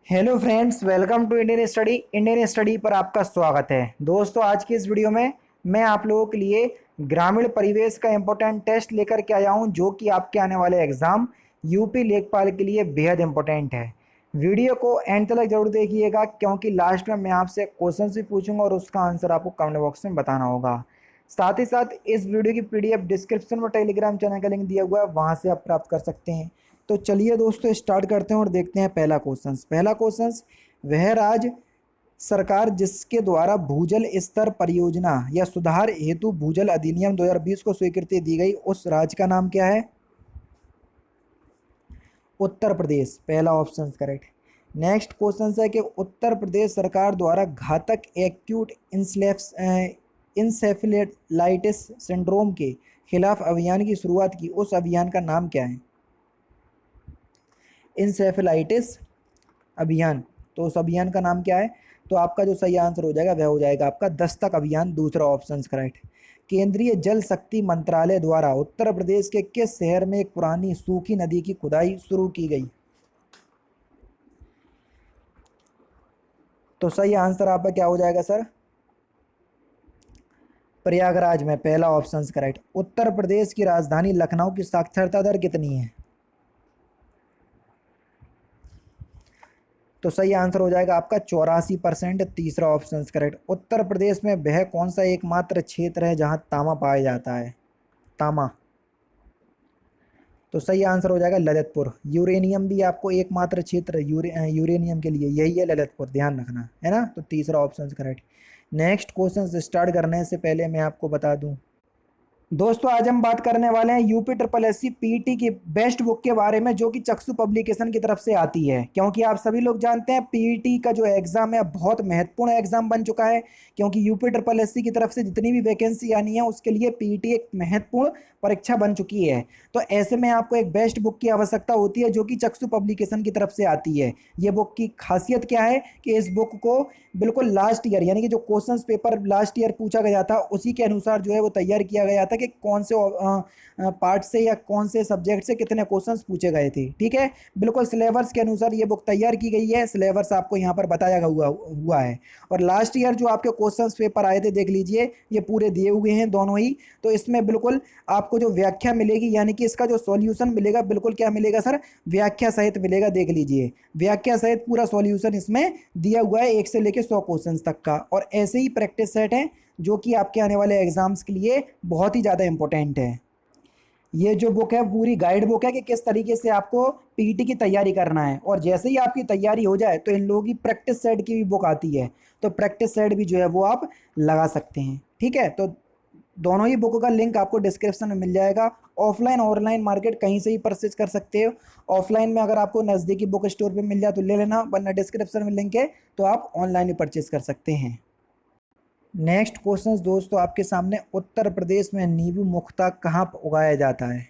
Hello friends, welcome to Indian study पर आपका स्वागत है। दोस्तों, आज की इस वीडियो में मैं आप लोगों के लिए ग्रामीण परिवेश का इम्पोर्टेंट टेस्ट लेकर के आया हूं, जो कि आपके आने वाले एग्ज़ाम यूपी लेखपाल के लिए बेहद इम्पोर्टेंट है। वीडियो को एंड तक जरूर देखिएगा, क्योंकि लास्ट में मैं आपसे क्वेश्चन भी पूछूंगा और उसका आंसर आपको कमेंट बॉक्स में बताना होगा। साथ ही साथ इस वीडियो की पीडीएफ डिस्क्रिप्शन में टेलीग्राम चैनल का लिंक दिया हुआ है, वहाँ से आप प्राप्त कर सकते हैं। तो चलिए दोस्तों, स्टार्ट करते हैं और देखते हैं पहला क्वेश्चन। वह राज्य सरकार जिसके द्वारा भूजल स्तर परियोजना या सुधार हेतु भूजल अधिनियम 2020 को स्वीकृति दी गई, उस राज्य का नाम क्या है? उत्तर प्रदेश, पहला ऑप्शन करेक्ट। नेक्स्ट क्वेश्चन है कि उत्तर प्रदेश सरकार द्वारा घातक एक्यूट इंसेफेलाइटिस सिंड्रोम के खिलाफ अभियान की शुरुआत की, उस अभियान का नाम क्या है? इंसेफेलाइटिस अभियान, तो उस अभियान का नाम क्या है? तो आपका जो सही आंसर हो जाएगा वह हो जाएगा आपका दस्तक अभियान, दूसरा ऑप्शन करेक्ट। केंद्रीय जल शक्ति मंत्रालय द्वारा उत्तर प्रदेश के किस शहर में एक पुरानी सूखी नदी की खुदाई शुरू की गई? तो सही आंसर आपका क्या हो जाएगा सर? प्रयागराज में, पहला ऑप्शन करेक्ट। उत्तर प्रदेश की राजधानी लखनऊ की साक्षरता दर कितनी है? तो सही आंसर हो जाएगा आपका 84%, तीसरा ऑप्शन करेक्ट। उत्तर प्रदेश में वह कौन सा एकमात्र क्षेत्र है जहां तांबा पाया जाता है? तांबा, तो सही आंसर हो जाएगा ललितपुर। यूरेनियम भी आपको एकमात्र क्षेत्र यूरेनियम के लिए यही है, ललितपुर, ध्यान रखना है ना। तो तीसरा option correct. Next question start करने से पहले मैं आपको बता दूं दोस्तों, आज हम बात करने वाले हैं UP triple S C PET की बेस्ट बुक के बारे में, जो कि चक्षु पब्लिकेशन की तरफ से आती है। क्योंकि आप सभी लोग जानते हैं पीईटी का जो एग्जाम है बहुत महत्वपूर्ण एग्जाम बन चुका है, क्योंकि यूपी ट्रिपल एस सी की तरफ से जितनी भी वैकेंसी आनी है उसके लिए पीईटी एक महत्वपूर्ण परीक्षा बन चुकी है। तो ऐसे में आपको एक बेस्ट बुक की आवश्यकता होती है, जो कि चक्षु पब्लिकेशन की तरफ से आती है। ये बुक की खासियत क्या है कि इस बुक को बिल्कुल लास्ट ईयर, यानी कि जो क्वेश्चंस पेपर लास्ट ईयर पूछा गया था उसी के अनुसार जो है वो तैयार किया गया था कि कौन से पार्ट से या कौन से सब्जेक्ट से कितने क्वेश्चंस पूछे गए थे। ठीक है, बिल्कुल सिलेबस के अनुसार ये बुक तैयार की गई है। सिलेबस आपको यहाँ पर बताया हुआ है। और लास्ट ईयर जो आपके क्वेश्चंस पेपर आए थे, देख लीजिए, ये पूरे दिए हुए हैं दोनों ही। तो इसमें बिल्कुल आपको जो व्याख्या मिलेगी, यानी कि इसका जो सॉल्यूशन मिलेगा, बिल्कुल क्या मिलेगा सर? व्याख्या सहित मिलेगा। देख लीजिए, व्याख्या सहित पूरा सॉल्यूशन इसमें दिया हुआ है, 1 से लेकर 100 क्वेश्चंस तक का। और ऐसे ही प्रैक्टिस सेट है जो कि आपके आने वाले एग्जाम्स के लिए बहुत ही ज़्यादा इंपॉर्टेंट है। ये जो बुक है पूरी गाइड बुक है कि किस तरीके से आपको पीईटी की तैयारी करना है। और जैसे ही आपकी तैयारी हो जाए तो इन लोगों की प्रैक्टिस सेट की भी बुक आती है, तो प्रैक्टिस सेट भी जो है वो आप लगा सकते हैं। ठीक है, तो दोनों ही बुक का लिंक आपको डिस्क्रिप्शन में मिल जाएगा। ऑफलाइन ऑनलाइन मार्केट कहीं से ही परचेज कर सकते हो। ऑफलाइन में अगर आपको नज़दीकी बुक स्टोर पे मिल जाए तो ले लेना, वरना डिस्क्रिप्शन में लिंक है तो आप ऑनलाइन ही परचेज कर सकते हैं। नेक्स्ट क्वेश्चन दोस्तों आपके सामने, उत्तर प्रदेश में नींबू मुख्यतः कहाँ उगाया जाता है?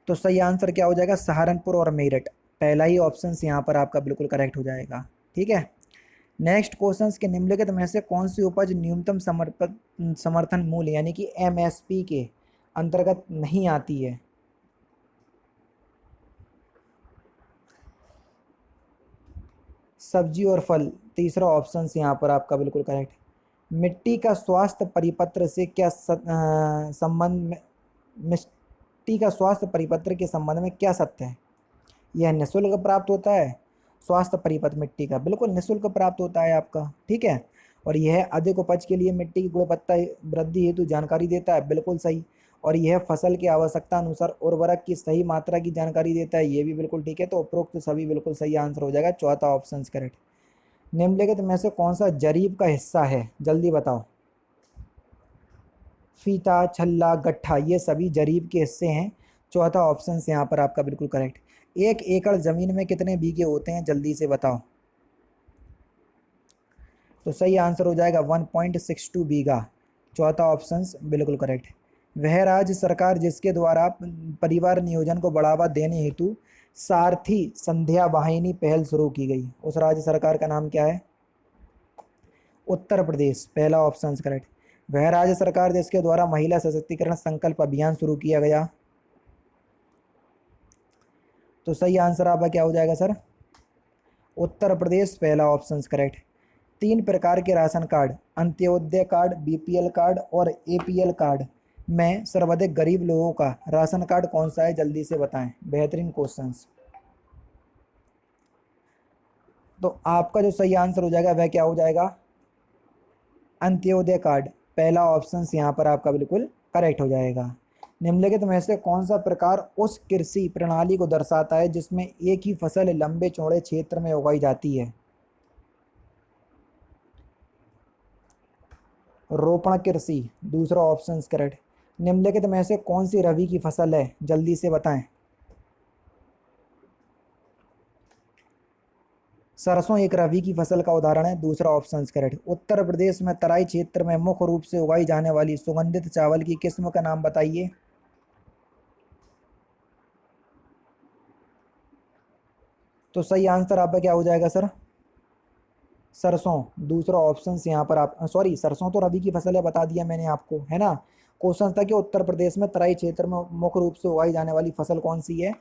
तो सही आंसर क्या हो जाएगा? सहारनपुर और मेरठ, पहला ही ऑप्शन यहाँ पर आपका बिल्कुल करेक्ट हो जाएगा। ठीक है, नेक्स्ट क्वेश्चन के निम्नलिखित में से कौन सी उपज न्यूनतम समर्थन मूल्य यानी कि एमएसपी के अंतर्गत नहीं आती है? सब्जी और फल, तीसरा ऑप्शन यहाँ पर आपका बिल्कुल करेक्ट। मिट्टी का स्वास्थ्य परिपत्र से क्या संबंध में मिट्टी का स्वास्थ्य परिपत्र के संबंध में क्या सत्य है? यह निःशुल्क प्राप्त होता है। स्वास्थ्य परिपत्र मिट्टी का बिल्कुल निःशुल्क प्राप्त होता है आपका। ठीक है, और यह अधिक उपज के लिए मिट्टी की गुणवत्ता वृद्धि हेतु जानकारी देता है, बिल्कुल सही। और यह फसल की आवश्यकता अनुसार उर्वरक की सही मात्रा की जानकारी देता है, ये भी बिल्कुल ठीक है। तो उपरोक्त सभी बिल्कुल सही आंसर हो जाएगा, चौथा ऑप्शन करेक्ट। निम्नलिखित में से कौन सा जरीब का हिस्सा है? जल्दी बताओ। फीता, छल्ला, गट्ठा, ये सभी जरीब के हिस्से हैं। चौथा ऑप्शन यहाँ पर आपका बिल्कुल करेक्ट। 1 एकड़ जमीन में कितने बीघे होते हैं? जल्दी से बताओ। तो सही आंसर हो जाएगा 1.62 बीघा, चौथा ऑप्शन बिल्कुल करेक्ट। वह राज्य सरकार जिसके द्वारा परिवार नियोजन को बढ़ावा देने हेतु सारथी संध्या वाहिनी पहल शुरू की गई, उस राज्य सरकार का नाम क्या है? उत्तर प्रदेश, पहला ऑप्शन करेक्ट। वह राज्य सरकार जिसके द्वारा महिला सशक्तिकरण संकल्प अभियान शुरू किया गया? तो सही आंसर आपका क्या हो जाएगा सर? उत्तर प्रदेश, पहला ऑप्शन करेक्ट। 3 प्रकार के ration card, Antyodaya card, BPL card और एपीएल कार्ड में सर्वाधिक गरीब लोगों का राशन कार्ड कौन सा है, जल्दी से बताएं। बेहतरीन क्वेश्चंस। तो आपका जो सही आंसर हो जाएगा वह क्या हो जाएगा? अंत्योदय कार्ड, पहला ऑप्शन यहाँ पर आपका बिल्कुल करेक्ट हो जाएगा। निम्नलिखित में से कौन सा प्रकार उस कृषि प्रणाली को दर्शाता है जिसमें एक ही फसल लंबे चौड़े क्षेत्र में उगाई जाती है? रोपण कृषि, दूसरा ऑप्शन करेक्ट। निम्नलिखित में से कौन सी रबी की फसल है, जल्दी से बताएं। सरसों एक रबी की फसल का उदाहरण है, दूसरा ऑप्शन करेक्ट। उत्तर प्रदेश में तराई क्षेत्र में मुख्य रूप से उगाई जाने वाली सुगंधित चावल की किस्म का नाम बताइए। तो सही आंसर आपका क्या हो जाएगा सर? सरसों, दूसरा ऑप्शन यहाँ पर आप सॉरी, सरसों तो रबी की फसल है, बता दिया मैंने आपको, है ना। क्वेश्चन था कि उत्तर प्रदेश में तराई क्षेत्र में मुख्य रूप से उगाई जाने वाली फसल कौन सी है,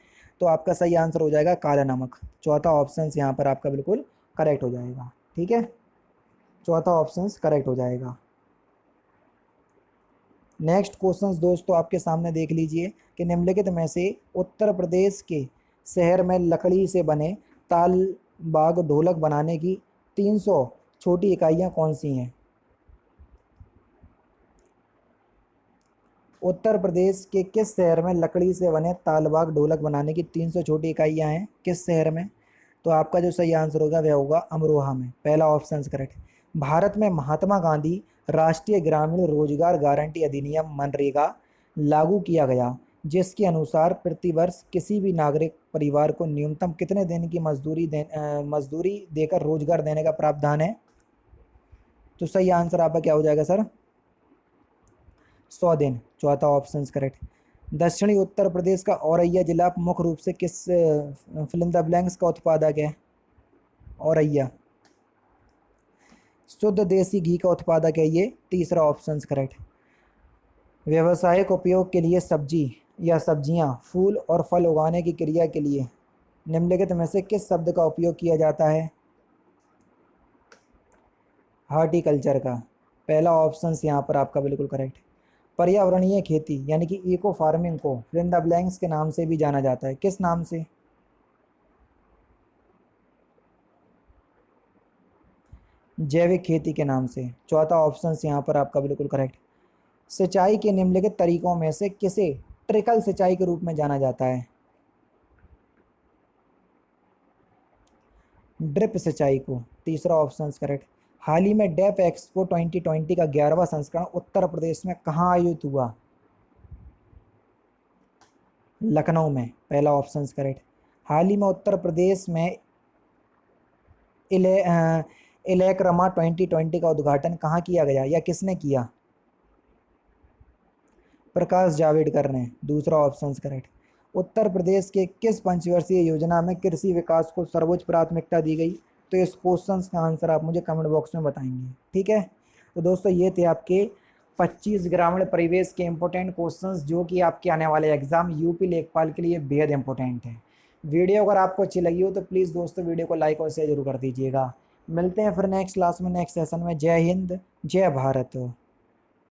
तो आपका सही आंसर हो जाएगा काला नमक। चौथा ऑप्शन यहाँ पर आपका बिल्कुल करेक्ट हो जाएगा। ठीक है, चौथा ऑप्शन करेक्ट हो जाएगा। नेक्स्ट क्वेश्चन दोस्तों आपके सामने देख लीजिए कि निम्नलिखित में से उत्तर प्रदेश के शहर में लकड़ी से बने ताल बाग ढोलक बनाने की 300 छोटी इकाइयाँ कौन सी हैं? उत्तर प्रदेश के किस शहर में लकड़ी से बने तालबाग ढोलक बनाने की 300 छोटी इकाइयाँ हैं, किस शहर में? तो आपका जो सही आंसर होगा वह होगा अमरोहा में, पहला ऑप्शन करेक्ट। भारत में महात्मा गांधी राष्ट्रीय ग्रामीण रोजगार गारंटी अधिनियम मनरेगा लागू किया गया, जिसके अनुसार प्रतिवर्ष किसी भी नागरिक परिवार को न्यूनतम कितने दिन की मजदूरी देकर रोजगार देने का प्रावधान है? तो सही आंसर आपका क्या हो जाएगा सर? 100 दिन, चौथा ऑप्शन करेक्ट। दक्षिणी उत्तर प्रदेश का औरैया जिला मुख्य रूप से किस फिल्म द ब्लैंक्स का उत्पादक है? औरैया। शुद्ध देसी घी का उत्पादक है ये, तीसरा ऑप्शन करेक्ट। व्यावसायिक उपयोग के लिए सब्जी या सब्जियां, फूल और फल उगाने की क्रिया के लिए निम्नलिखित में से किस शब्द का उपयोग किया जाता है? हॉर्टिकल्चर का, पहला ऑप्शन यहाँ पर आपका बिल्कुल करेक्ट। पर्यावरणीय खेती यानी कि इको फार्मिंग को फिल इन द ब्लैंक्स के नाम से भी जाना जाता है, किस नाम से? जैविक खेती के नाम से, चौथा ऑप्शन यहाँ पर आपका बिल्कुल करेक्ट। सिंचाई के निम्नलिखित तरीकों में से किसे ट्रिकल सिंचाई के रूप में जाना जाता है? ड्रिप सिंचाई को, तीसरा ऑप्शन करेक्ट। हाल ही में डेफ एक्सपो 2020 का 11वां संस्करण उत्तर प्रदेश में कहाँ आयोजित हुआ? लखनऊ में, पहला ऑप्शन करेक्ट। हाल ही में उत्तर प्रदेश में इले इलेक्रमा 2020 का उद्घाटन कहाँ किया गया या किसने किया? प्रकाश जावड़ेकर ने, दूसरा ऑप्शन करेक्ट। उत्तर प्रदेश के किस पंचवर्षीय योजना में कृषि विकास को सर्वोच्च प्राथमिकता दी गई? तो इस क्वेश्चन का आंसर आप मुझे कमेंट बॉक्स में बताएंगे। ठीक है, तो दोस्तों ये थे आपके 25 ग्रामीण परिवेश के इंपॉर्टेंट क्वेश्चंस जो कि आपके आने वाले एग्जाम यूपी लेखपाल के लिए बेहद इंपॉर्टेंट है। वीडियो अगर आपको अच्छी लगी हो तो प्लीज़ दोस्तों वीडियो को लाइक और शेयर जरूर कर दीजिएगा। मिलते हैं फिर नेक्स्ट क्लास में, नेक्स्ट सेशन में। जय हिंद, जय भारत।